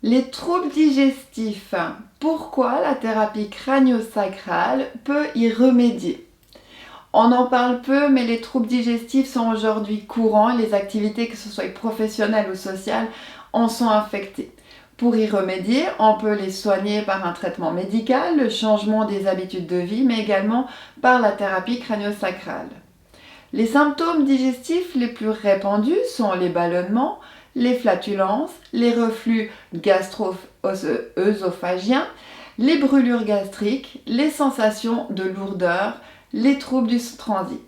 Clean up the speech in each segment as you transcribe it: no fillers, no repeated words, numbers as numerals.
Les troubles digestifs. Pourquoi la thérapie crânio-sacrale peut y remédier? On en parle peu, mais les troubles digestifs sont aujourd'hui courants et les activités, que ce soit professionnelles ou sociales, en sont affectées. Pour y remédier, on peut les soigner par un traitement médical, le changement des habitudes de vie, mais également par la thérapie crânio-sacrale. Les symptômes digestifs les plus répandus sont les ballonnements, les flatulences, les reflux gastro-œsophagiens, les brûlures gastriques, les sensations de lourdeur, les troubles du transit.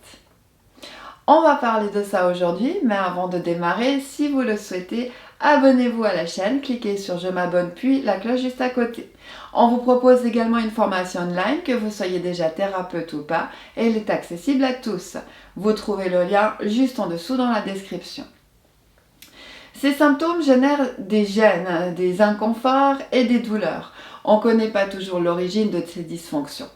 On va parler de ça aujourd'hui, mais avant de démarrer, si vous le souhaitez, abonnez-vous à la chaîne, cliquez sur je m'abonne puis la cloche juste à côté. On vous propose également une formation online, que vous soyez déjà thérapeute ou pas, et elle est accessible à tous. Vous trouvez le lien juste en dessous dans la description. Ces symptômes génèrent des gênes, des inconforts et des douleurs. On ne connaît pas toujours l'origine de ces dysfonctions.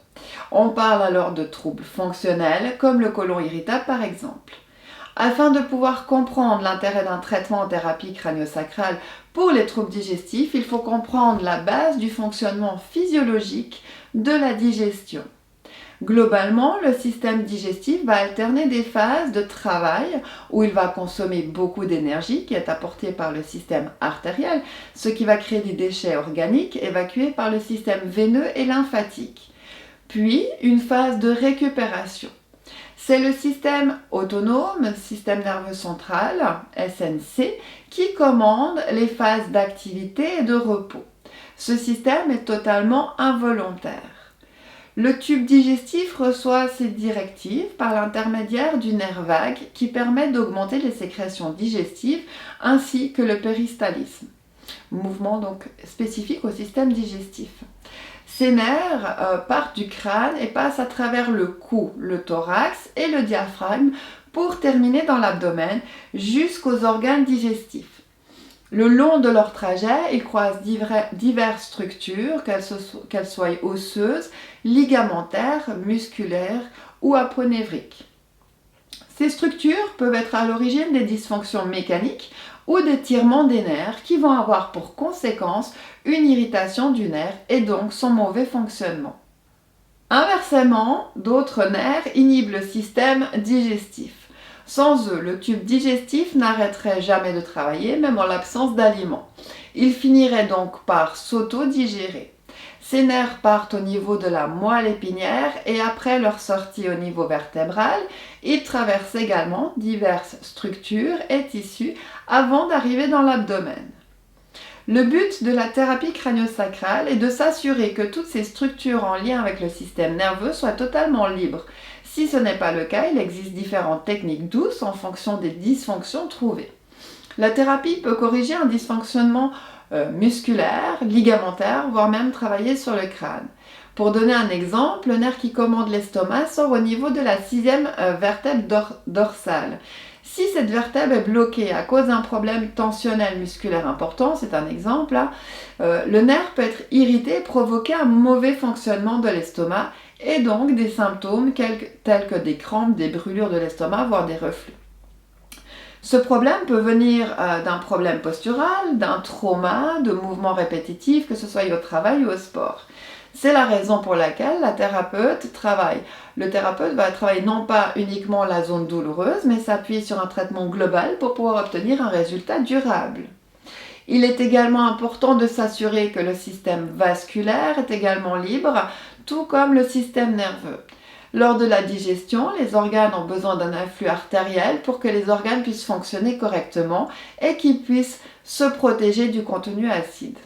On parle alors de troubles fonctionnels, comme le côlon irritable par exemple. Afin de pouvoir comprendre l'intérêt d'un traitement en thérapie crânio-sacrale pour les troubles digestifs, il faut comprendre la base du fonctionnement physiologique de la digestion. Globalement, le système digestif va alterner des phases de travail où il va consommer beaucoup d'énergie qui est apportée par le système artériel, ce qui va créer des déchets organiques évacués par le système veineux et lymphatique. Puis, une phase de récupération. C'est le système autonome, système nerveux central, SNC, qui commande les phases d'activité et de repos. Ce système est totalement involontaire. Le tube digestif reçoit ces directives par l'intermédiaire du nerf vague qui permet d'augmenter les sécrétions digestives ainsi que le péristaltisme, mouvement donc spécifique au système digestif. Ces nerfs partent du crâne et passent à travers le cou, le thorax et le diaphragme pour terminer dans l'abdomen jusqu'aux organes digestifs. Le long de leur trajet, ils croisent diverses structures, qu'elles soient osseuses, ligamentaires, musculaires ou aponévriques. Ces structures peuvent être à l'origine des dysfonctions mécaniques ou d'étirements des nerfs qui vont avoir pour conséquence une irritation du nerf et donc son mauvais fonctionnement. Inversement, d'autres nerfs inhibent le système digestif. Sans eux, le tube digestif n'arrêterait jamais de travailler, même en l'absence d'aliments. Il finirait donc par s'auto-digérer. Ces nerfs partent au niveau de la moelle épinière et après leur sortie au niveau vertébral, ils traversent également diverses structures et tissus avant d'arriver dans l'abdomen. Le but de la thérapie crânio-sacrale est de s'assurer que toutes ces structures en lien avec le système nerveux soient totalement libres. Si ce n'est pas le cas, il existe différentes techniques douces en fonction des dysfonctions trouvées. La thérapie peut corriger un dysfonctionnement musculaire, ligamentaire, voire même travailler sur le crâne. Pour donner un exemple, le nerf qui commande l'estomac sort au niveau de la 6e vertèbre dorsale. Si cette vertèbre est bloquée à cause d'un problème tensionnel musculaire important, c'est un exemple, le nerf peut être irrité et provoquer un mauvais fonctionnement de l'estomac et donc des symptômes tels que des crampes, des brûlures de l'estomac, voire des reflux. Ce problème peut venir d'un problème postural, d'un trauma, de mouvements répétitifs, que ce soit au travail ou au sport. C'est la raison pour laquelle le thérapeute va travailler non pas uniquement la zone douloureuse, mais s'appuyer sur un traitement global pour pouvoir obtenir un résultat durable. Il est également important de s'assurer que le système vasculaire est également libre, tout comme le système nerveux. Lors de la digestion, les organes ont besoin d'un afflux artériel pour que les organes puissent fonctionner correctement et qu'ils puissent se protéger du contenu acide.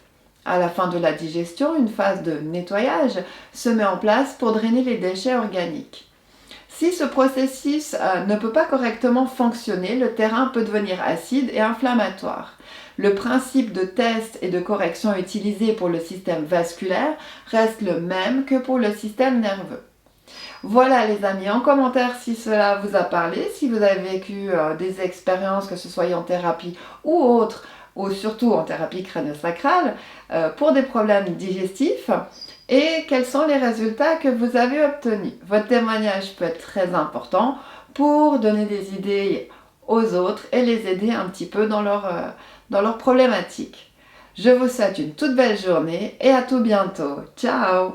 À la fin de la digestion, une phase de nettoyage se met en place pour drainer les déchets organiques. Si ce processus ne peut pas correctement fonctionner, le terrain peut devenir acide et inflammatoire. Le principe de test et de correction utilisé pour le système vasculaire reste le même que pour le système nerveux. Voilà les amis, en commentaire si cela vous a parlé, si vous avez vécu des expériences, que ce soit en thérapie ou autre, ou surtout en thérapie crânio-sacrale, pour des problèmes digestifs, et quels sont les résultats que vous avez obtenus. Votre témoignage peut être très important pour donner des idées aux autres et les aider un petit peu dans leur problématique. Je vous souhaite une toute belle journée et à tout bientôt. Ciao!